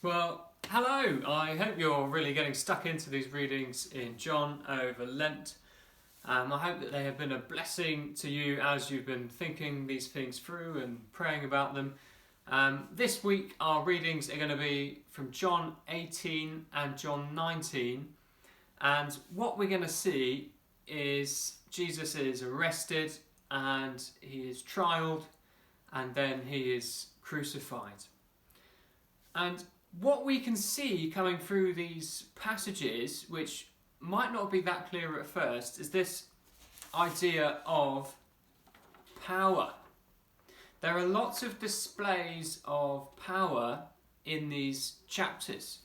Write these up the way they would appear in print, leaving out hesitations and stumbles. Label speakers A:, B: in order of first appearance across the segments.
A: Well, hello! I hope you're really getting stuck into these readings in John over Lent. I hope that they have been a blessing to you as you've been thinking these things through and praying about them. This week our readings are going to be from John 18 and John 19. And what we're going to see is Jesus is arrested and he is trialed and then he is crucified. And what we can see coming through these passages, which might not be that clear at first, is this idea of power. There are lots of displays of power in these chapters.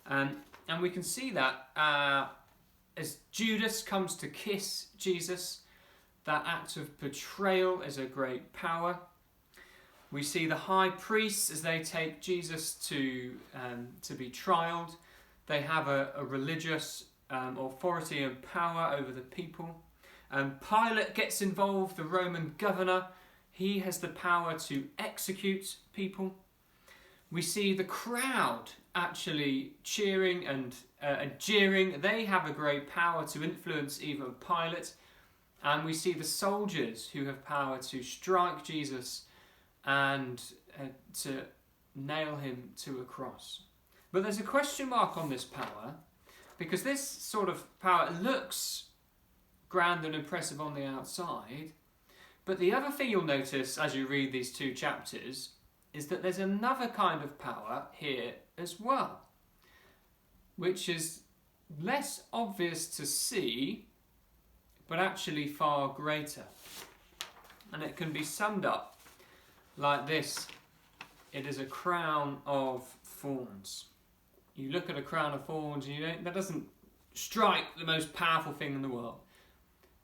A: And we can see that as Judas comes to kiss Jesus, that act of betrayal is a great power. We see the high priests as they take Jesus to be trialed. They have a religious authority and power over the people. Pilate gets involved, the Roman governor. He has the power to execute people. We see the crowd actually cheering and jeering. They have a great power to influence even Pilate. And we see the soldiers who have power to strike Jesus and to nail him to a cross. But there's a question mark on this power, because this sort of power looks grand and impressive on the outside, but the other thing you'll notice as you read these two chapters is that there's another kind of power here as well, which is less obvious to see, but actually far greater. And it can be summed up like this: it is a crown of thorns. You look at a crown of thorns and that doesn't strike the most powerful thing in the world.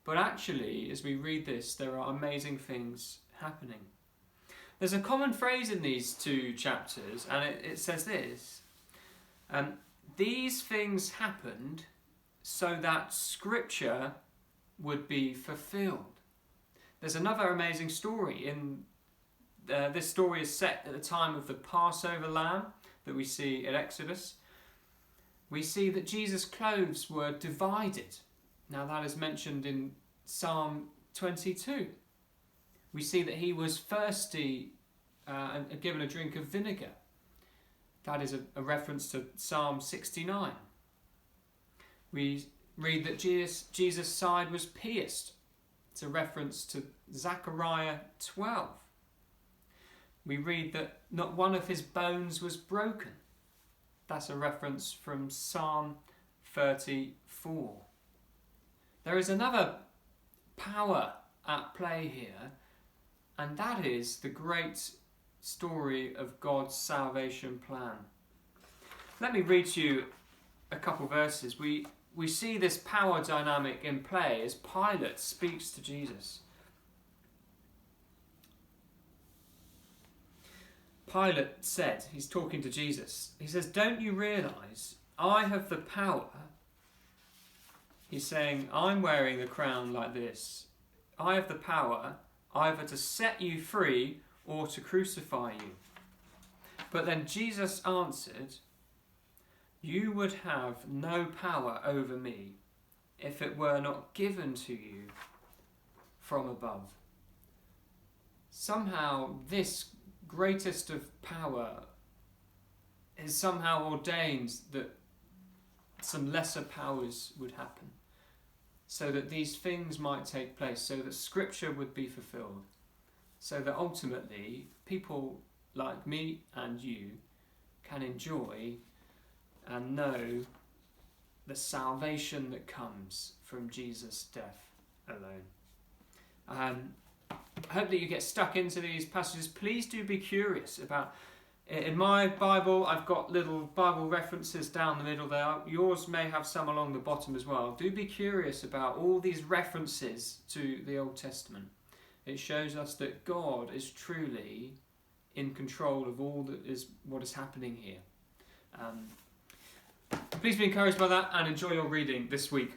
A: But actually, as we read this, there are amazing things happening. There's a common phrase in these two chapters, and it says this: these things happened so that Scripture would be fulfilled. There's another amazing story in this story is set at the time of the Passover lamb that we see in Exodus. We see that Jesus' clothes were divided. Now that is mentioned in Psalm 22. We see that he was thirsty and given a drink of vinegar. That is a reference to Psalm 69. We read that Jesus' side was pierced. It's a reference to Zechariah 12. We read that not one of his bones was broken. That's a reference from Psalm 34. There is another power at play here, and that is the great story of God's salvation plan. Let me read to you a couple verses. We see this power dynamic in play as Pilate speaks to Jesus. Pilate said, he's talking to Jesus, he says, "Don't you realise I have the power?" He's saying, I'm wearing the crown like this. I have the power either to set you free or to crucify you. But then Jesus answered, "You would have no power over me if it were not given to you from above." Somehow this greatest of power is somehow ordained that some lesser powers would happen, so that these things might take place, so that Scripture would be fulfilled, so that ultimately people like me and you can enjoy and know the salvation that comes from Jesus' death alone. I hope that you get stuck into these passages. Please do be curious about. In my Bible, I've got little Bible references down the middle there. Yours may have some along the bottom as well. Do be curious about all these references to the Old Testament. It shows us that God is truly in control of all that is what is happening here. Please be encouraged by that and enjoy your reading this week.